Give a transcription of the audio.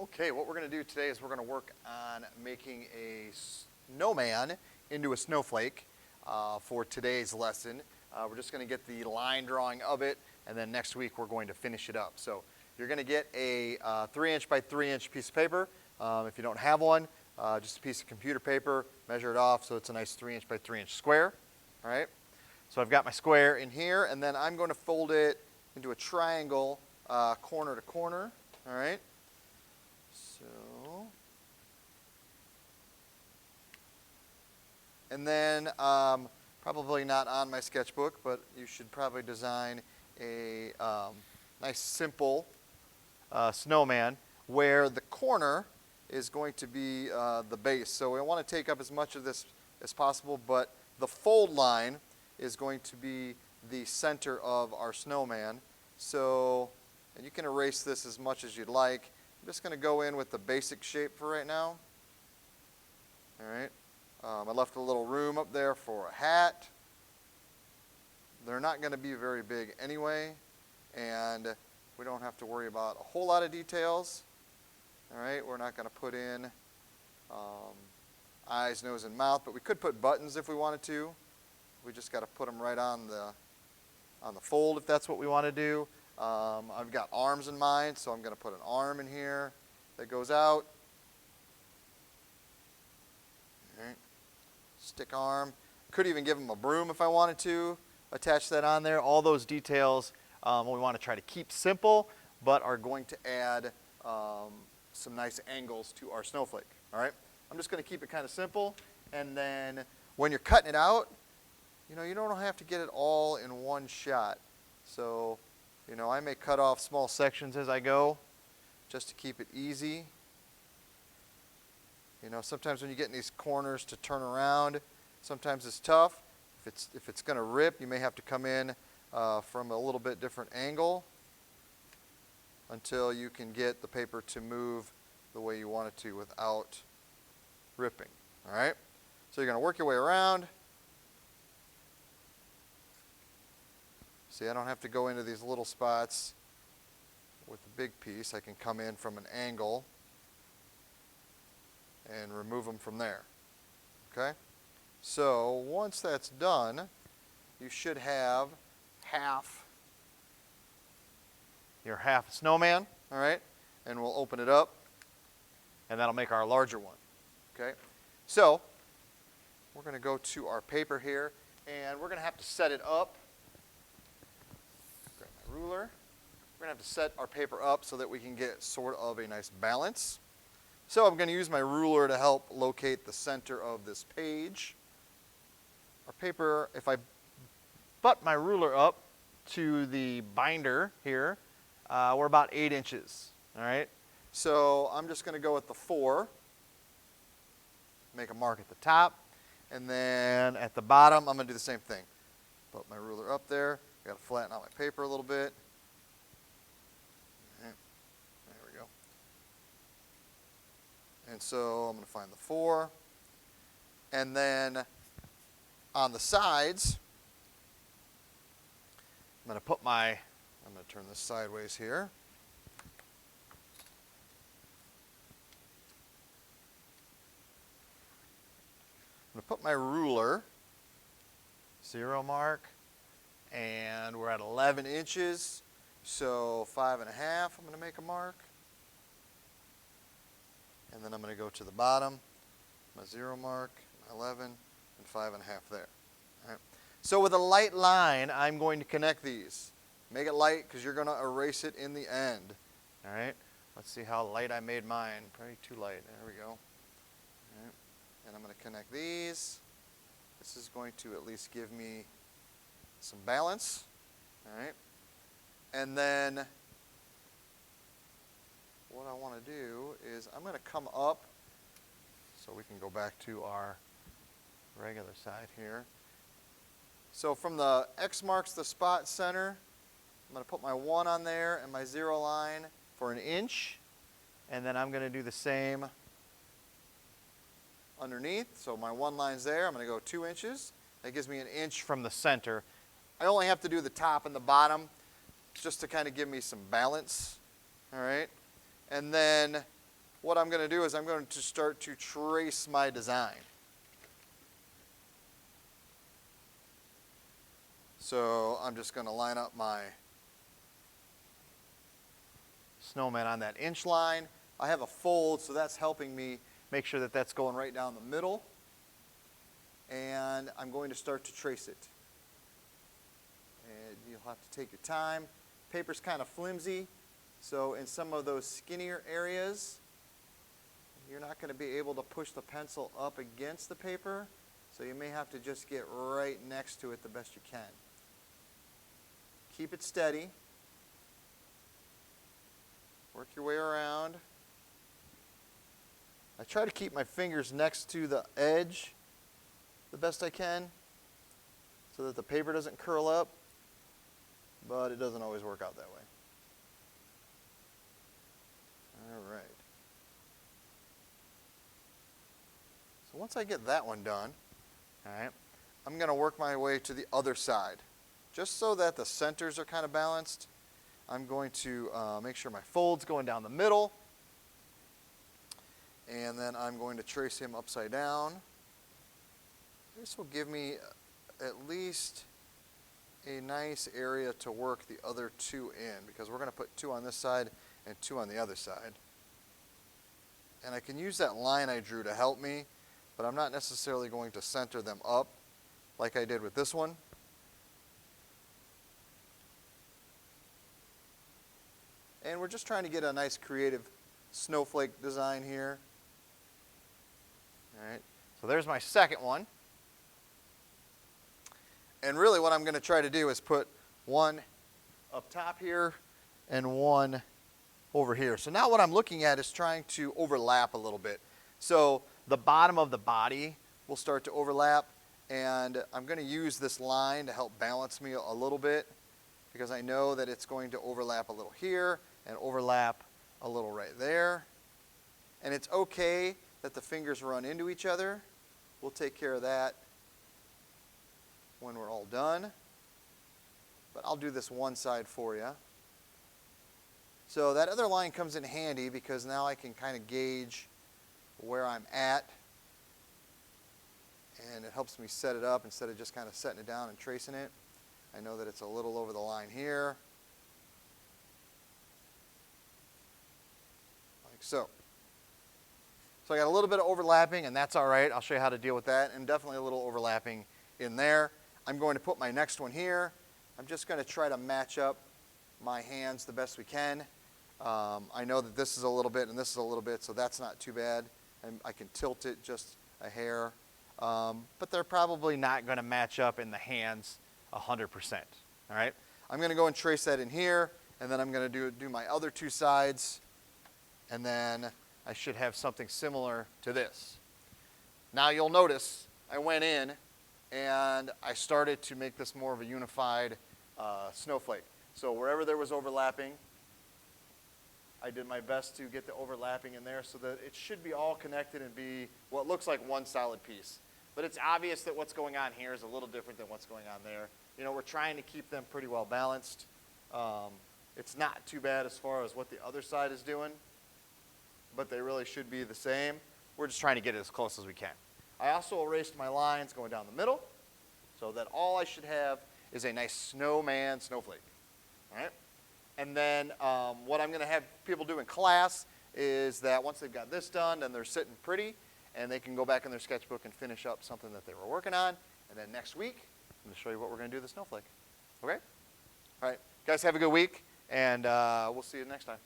Okay, what we're going to do today is we're going to work on making a snowman into a snowflake for today's lesson. We're just going to get the line drawing of it, and then next week we're going to finish it up. So you're going to get a 3-inch by 3-inch piece of paper. If you don't have one, just a piece of computer paper, measure it off so it's a nice 3-inch by 3-inch square. All right. So I've got my square in here, and then I'm going to fold it into a triangle corner to corner. All right. So, and then probably not on my sketchbook, but you should probably design a nice simple snowman where the corner is going to be the base. So we want to take up as much of this as possible, but the fold line is going to be the center of our snowman. So, and you can erase this as much as you'd like. I'm just going to go in with the basic shape for right now. All right. I left a little room up there for a hat. They're not going to be very big anyway, and we don't have to worry about a whole lot of details. All right. We're not going to put in eyes, nose, and mouth, but we could put buttons if we wanted to. We just got to put them right on the fold if that's what we want to do. I've got arms in mind, so I'm going to put an arm in here that goes out. All right. Stick arm. Could even give them a broom if I wanted to. Attach that on there. All those details we want to try to keep simple, but are going to add some nice angles to our snowflake. All right. I'm just going to keep it kind of simple, and then when you're cutting it out, you don't have to get it all in one shot. So, I may cut off small sections as I go just to keep it easy. Sometimes when you get in these corners to turn around, sometimes it's tough. If it's going to rip, you may have to come in from a little bit different angle until you can get the paper to move the way you want it to without ripping. All right? So you're going to work your way around. See, I don't have to go into these little spots with the big piece. I can come in from an angle and remove them from there. Okay? So once that's done, you should have your half snowman, all right? And we'll open it up, and that'll make our larger one. Okay? So we're going to go to our paper here, and we're going to have to set it up. Ruler. We're going to have to set our paper up so that we can get sort of a nice balance. So I'm going to use my ruler to help locate the center of this page. Our paper, if I butt my ruler up to the binder here, we're about 8 inches. All right. So I'm just going to go with the 4. Make a mark at the top. And then at the bottom, I'm going to do the same thing. Put my ruler up there. Got to flatten out my paper a little bit. There we go. And so I'm going to find the 4. And then on the sides, I'm going to turn this sideways here. I'm going to put my ruler, 0 mark. And we're at 11 inches, so 5.5, I'm going to make a mark. And then I'm going to go to the bottom, my 0 mark, my 11, and 5.5 there. All right. So with a light line, I'm going to connect these. Make it light because you're going to erase it in the end. All right. Let's see how light I made mine. Probably too light. There we go. All right. And I'm going to connect these. This is going to at least give me some balance, all right? And then what I want to do is I'm going to come up so we can go back to our regular side here. So from the X marks the spot center, I'm going to put my 1 on there and my 0 line for 1 inch, and then I'm going to do the same underneath. So my 1 line's there. I'm going to go 2 inches. That gives me 1 inch from the center. I only have to do the top and the bottom just to kind of give me some balance. All right. And then what I'm going to do is I'm going to start to trace my design. So I'm just going to line up my snowman on that inch line. I have a fold, so that's helping me make sure that that's going right down the middle. And I'm going to start to trace it. And you'll have to take your time. Paper's kind of flimsy, so in some of those skinnier areas, you're not going to be able to push the pencil up against the paper, so you may have to just get right next to it the best you can. Keep it steady. Work your way around. I try to keep my fingers next to the edge the best I can so that the paper doesn't curl up, but it doesn't always work out that way. All right. So once I get that one done, all right, I'm going to work my way to the other side. Just so that the centers are kind of balanced, I'm going to make sure my fold's going down the middle. And then I'm going to trace him upside down. This will give me at least a nice area to work the other two in, because we're going to put two on this side and two on the other side. And I can use that line I drew to help me, but I'm not necessarily going to center them up like I did with this one. And we're just trying to get a nice creative snowflake design here. All right, so there's my second one. And really what I'm going to try to do is put one up top here and one over here. So now what I'm looking at is trying to overlap a little bit. So the bottom of the body will start to overlap, and I'm going to use this line to help balance me a little bit, because I know that it's going to overlap a little here and overlap a little right there. And it's okay that the fingers run into each other. We'll take care of that when we're all done. But I'll do this one side for you. So that other line comes in handy because now I can kind of gauge where I'm at. And it helps me set it up instead of just kind of setting it down and tracing it. I know that it's a little over the line here. Like so. So I got a little bit of overlapping, and that's all right. I'll show you how to deal with that, and definitely a little overlapping in there. I'm going to put my next one here. I'm just going to try to match up my hands the best we can. I know that this is a little bit and this is a little bit, so that's not too bad. And I can tilt it just a hair. But they're probably not going to match up in the hands 100%. All right? I'm going to go and trace that in here, and then I'm going to do my other two sides, and then I should have something similar to this. Now you'll notice I went in and I started to make this more of a unified snowflake. So wherever there was overlapping, I did my best to get the overlapping in there so that it should be all connected and be what looks like one solid piece. But it's obvious that what's going on here is a little different than what's going on there. You know, we're trying to keep them pretty well balanced. It's not too bad as far as what the other side is doing, but they really should be the same. We're just trying to get it as close as we can. I also erased my lines going down the middle so that all I should have is a nice snowman snowflake. All right? And then what I'm going to have people do in class is that once they've got this done, then they're sitting pretty, and they can go back in their sketchbook and finish up something that they were working on. And then next week, I'm going to show you what we're going to do with the snowflake. Okay? All right. Guys, have a good week, and we'll see you next time.